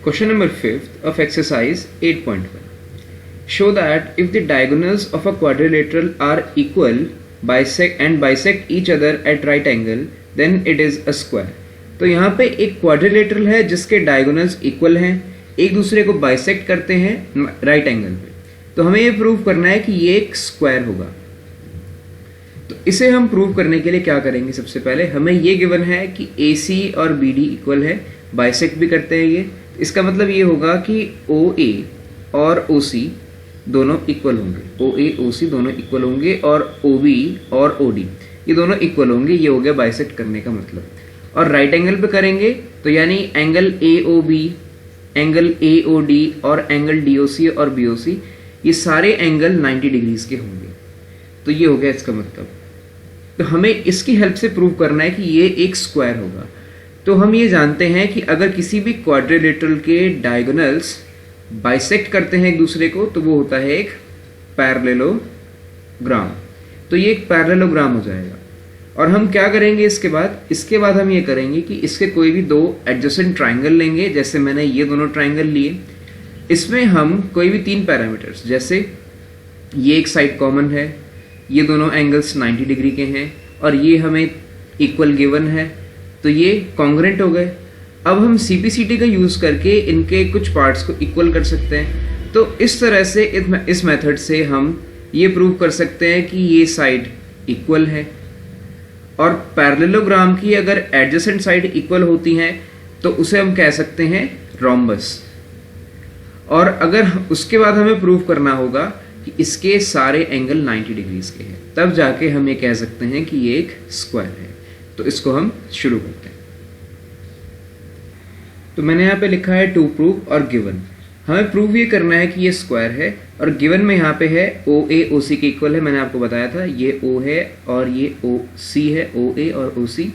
Question number 5th of exercise 8.1. Show that if the diagonals of a quadrilateral are equal bisect each other at right angle, then it is a square. तो यहाँ पे एक quadrilateral है जिसके diagonals equal हैं, एक दूसरे को बाइसेक्ट करते हैं राइट एंगल पे, तो हमें ये प्रूव करना है कि ये एक स्क्वायर होगा। तो इसे हम प्रूव करने के लिए क्या करेंगे, सबसे पहले हमें ये गिवन है कि AC और BD इक्वल है, बाइसेक्ट भी करते हैं ये, इसका मतलब ये होगा कि OA और OC दोनों इक्वल होंगे, OA OC दोनों इक्वल होंगे, और OB और OD ये दोनों इक्वल होंगे। ये हो गया बाइसेक्ट करने का मतलब। और राइट एंगल पे करेंगे तो यानी एंगल AOB, एंगल AOD और एंगल DOC और BOC ये सारे एंगल 90 डिग्रीज के होंगे। तो ये हो गया इसका मतलब। तो हमें इसकी हेल्प से प्रूव करना है कि ये एक स्क्वायर होगा। तो हम ये जानते हैं कि अगर किसी भी क्वाड्रिलेटरल के डायगोनल्स बाइसेक्ट करते हैं एक दूसरे को तो वो होता है एक पैरेललोग्राम। तो ये एक पैरेललोग्राम हो जाएगा। और हम क्या करेंगे इसके बाद हम ये करेंगे कि इसके कोई भी दो एडजेसेंट ट्राइंगल लेंगे, जैसे मैंने ये दोनों ट्राइंगल लिए, इसमें हम कोई भी 3 पैरामीटर्स, जैसे ये एक साइड कॉमन है, ये दोनों एंगल्स 90 डिग्री के हैं और ये हमें इक्वल गिवन है, तो ये कॉन्ग्रुएंट हो गए। अब हम CPCT का यूज़ करके इनके कुछ पार्ट्स को इक्वल कर सकते हैं। तो इस तरह से इस मेथड से हम ये प्रूव कर सकते हैं कि ये साइड इक्वल है। और पैरेललोग्राम की अगर एडजेसेंट साइड इक्वल होती हैं तो उसे हम कह सकते हैं रोम्बस। और अगर उसके बाद हमें प्रूव करना होगा कि इसके सारे एंगल 90 डिग्रीज के हैं, तब जाके हम ये कह सकते हैं कि ये एक स्क्वायर है। तो इसको हम शुरू करते हैं। तो मैंने यहाँ पे लिखा है टू प्रूव और गिवन। हमें प्रूव ये करना है कि ये स्क्वायर है, और गिवन में यहाँ पे है OA OC के इक्वल है। मैंने आपको बताया था ये O है और ये OC है, OA और OC।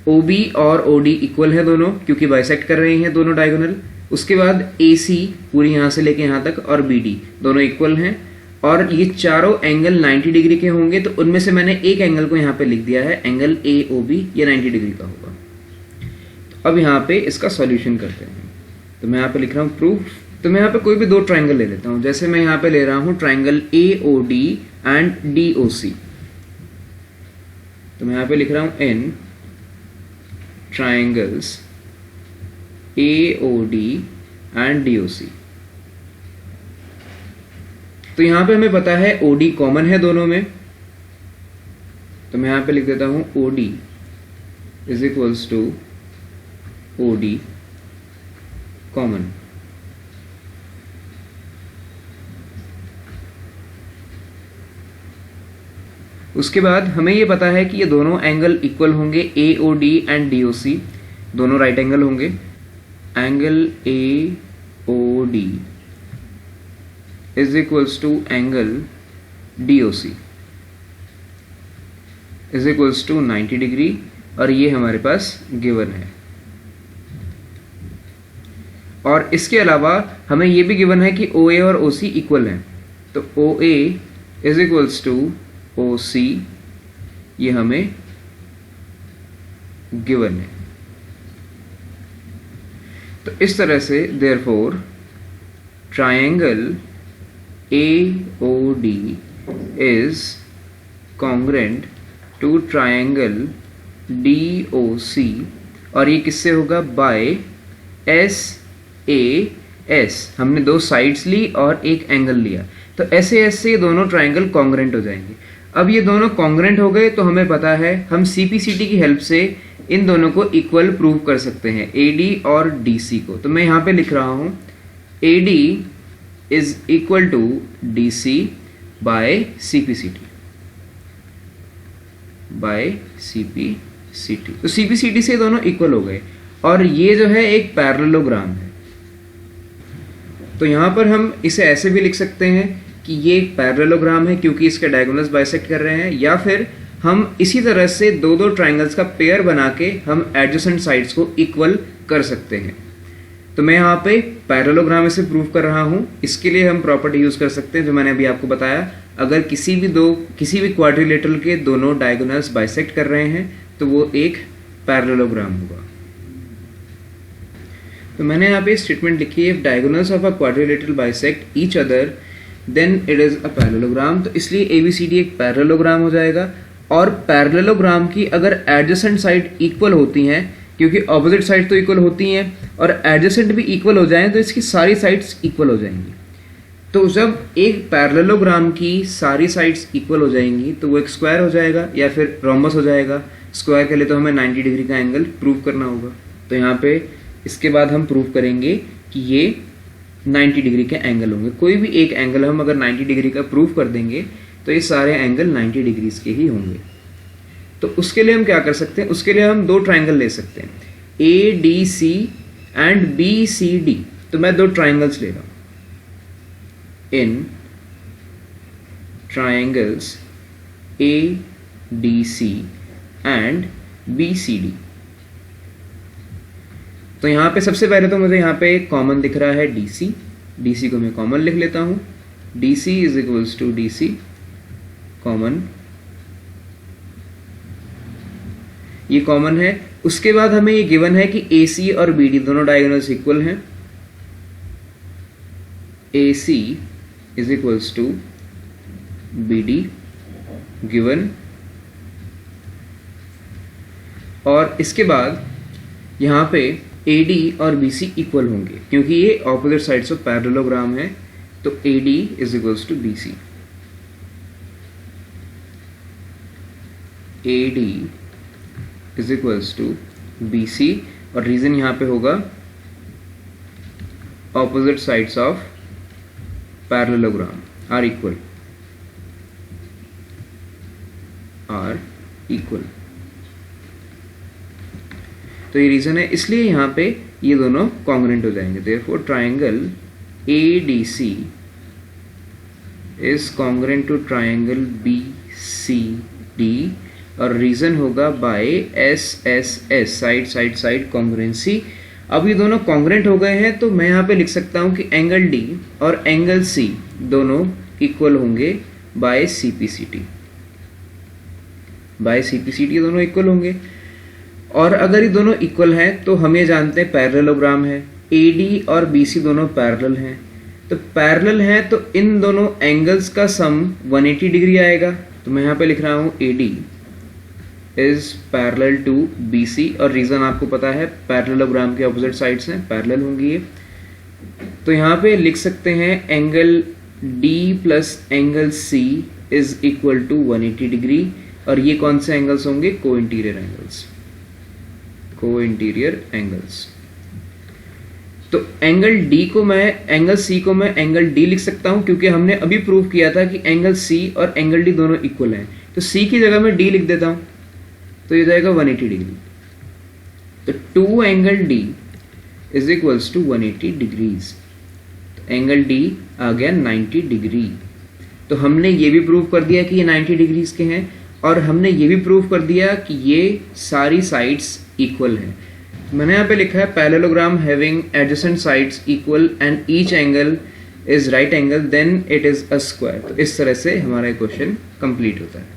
OB और OD इक्वल है दोनों, क्योंकि बाइसेक्ट कर रहे हैं दोनों डायगोनल। उसके बाद AC पूरी यहाँ से लेके यहाँ तक और BD दोनों इक्वल हैं, और ये चारों एंगल 90 डिग्री के होंगे। तो उनमें से मैंने एक एंगल को यहाँ पे लिख दिया है, एंगल AOB, ये 90 डिग्री का होगा। तो अब यहाँ पे इसका सॉल्यूशन करते हैं। तो मैं यहाँ पे लिख रहा हूँ प्रूफ। तो मैं यहाँ पे कोई भी दो ट्राइंगल ले लेता हूँ, जैसे मैं यहाँ पे ले रहा हूँ ट्राइंगल AOD एंड DOC। तो मैं यहाँ पे लिख रहा हूँ N triangles AOD and DOC। तो यहाँ पे हमें पता है OD कॉमन है दोनों में, तो मैं यहाँ पे लिख देता हूँ OD is equals to OD common. उसके बाद हमें ये पता है कि ये दोनों एंगल इक्वल होंगे, AOD एंड DOC दोनों राइट एंगल होंगे। Angle AOD is equals to angle DOC is equals to 90 degree, और ये हमारे पास गिवन है। और इसके अलावा हमें ये भी गिवन है कि OA और OC इक्वल हैं। तो OA is equals to OC ये हमें गिवन है। तो इस तरह से therefore triangle AOD is congruent to triangle DOC, और ये किससे होगा, बाय SAS। हमने दो साइड्स ली और एक एंगल लिया, तो SAS से ये दोनों ट्राइंगल कॉन्ग्रुएंट हो जाएंगे। अब ये दोनों कॉन्ग्रुएंट हो गए तो हमें पता है हम CPCT की हेल्प से इन दोनों को इक्वल प्रूव कर सकते हैं, AD और DC को। तो मैं यहाँ पे लिख रहा हूँ AD is equal to DC by CPCT by CPCT। तो CPCT से दोनों इक्वल हो गए, और ये जो है एक पैरेललोग्राम है। तो यहाँ पर हम इसे ऐसे भी लिख सकते हैं कि ये एक पैरेललोग्राम है क्योंकि इसके डायगोनल्स बाइसेक्ट कर रहे हैं, या फिर हम इसी तरह से दो दो ट्राइंगल्स का पेयर बना के हम एडजेसेंट साइड्स को इक्वल कर सकते हैं। तो मैं यहाँ पे पैरेललोग्राम से प्रूव कर रहा हूँ। इसके लिए हम प्रॉपर्टी यूज कर सकते हैं जो मैंने अभी आपको बताया। अगर किसी भी क्वाड्रिलेटरल के दोनों डायगोनल्स बाइसेक्ट कर रहे हैं तो वो एक पैरेललोग्राम होगा। तो मैंने यहाँ पे स्टेटमेंट लिखी है, if diagonals of a quadrilateral bisect each other than it is a parallelogram. तो इसलिए ABCD एक पैरेललोग्राम हो जाएगा। और पैरेललोग्राम की अगर एडजेसेंट साइड इक्वल होती हैं, क्योंकि ऑपोजिट साइड तो इक्वल होती हैं, और एडजेसेंट भी इक्वल हो जाएं तो इसकी सारी साइड्स इक्वल हो जाएंगी। तो जब एक पैरेललोग्राम की सारी साइड्स इक्वल हो जाएंगी तो वो एक स्क्वायर हो जाएगा या फिर रोम्बस हो जाएगा। स्क्वायर के लिए तो हमें 90 डिग्री का एंगल प्रूव करना होगा। तो यहाँ पे इसके बाद हम प्रूव करेंगे कि ये 90 डिग्री के एंगल होंगे। कोई भी एक एंगल हम अगर 90 डिग्री का प्रूव कर देंगे तो ये सारे एंगल 90 डिग्रीज के ही होंगे। तो उसके लिए हम क्या कर सकते हैं, उसके लिए हम दो ट्राइंगल ले सकते हैं, ADC एंड BCD। तो मैं दो ट्राइंगल्स ले रहा हूं, इन ट्राइंगल्स ADC एंड BCD। तो यहां पे सबसे पहले तो मुझे यहां पे कॉमन दिख रहा है DC को मैं कॉमन लिख लेता हूं। DC is equals to DC common, ये कॉमन है। उसके बाद हमें ये गिवन है कि AC और BD दोनों डायगोनल्स इक्वल हैं। AC is equals to BD given, और इसके बाद यहाँ पे AD और BC इक्वल होंगे क्योंकि ये ऑपोजिट साइड्स ऑफ पैरेललोग्राम है। तो AD is equals to BC, AD is equals to BC, और रीजन यहाँ पे होगा opposite sides of parallelogram are equal. तो ये रीजन है, इसलिए यहाँ पे ये दोनों कॉन्ग्रुएंट हो जाएंगे। Therefore triangle ADC is congruent to triangle BCD, और रीजन होगा बाय SSS साइड कॉन्ग्रुएंसी। अब ये दोनों कॉन्ग्रुएंट हो गए हैं तो मैं यहाँ पे लिख सकता हूँ कि एंगल D और एंगल C दोनों इक्वल होंगे बाय CPCT। दोनों इक्वल होंगे, और अगर ये दोनों इक्वल हैं तो हम ये जानते हैं पैरेललोग्राम है, AD और BC दोनों पैरेलल हैं। तो पैरेलल हैं तो इन दोनों एंगल्स का सम 180 डिग्री आएगा। तो मैं यहाँ पे लिख रहा हूँ AD is parallel to BC, और रीजन आपको पता है पैरेललोग्राम के ऑपोजिट साइड्स हैं, पैरेलल होंगी ये। तो यहाँ पे लिख सकते हैं angle D plus angle C is equal to 180 degree, और ये कौन से एंगल्स होंगे, को इंटीरियर एंगल्स। तो एंगल C को मैं एंगल D लिख सकता हूं क्योंकि हमने अभी प्रूव किया था कि एंगल C और एंगल D दोनों इक्वल हैं। तो C की जगह मैं D लिख देता हूं तो ये जाएगा 180 डिग्री। तो 2 angle D is equals to 180 degrees. तो एंगल D आ गया 90 डिग्री। तो हमने ये भी प्रूव कर दिया कि ये 90 डिग्रीज के हैं, और हमने ये भी प्रूव कर दिया कि ये सारी साइड्स इक्वल हैं। मैंने यहाँ पे लिखा है parallelogram having adjacent sides equal and each angle is right angle then it is a square. तो इस तरह से हमारा क्वेश्चन कंप्लीट होता है।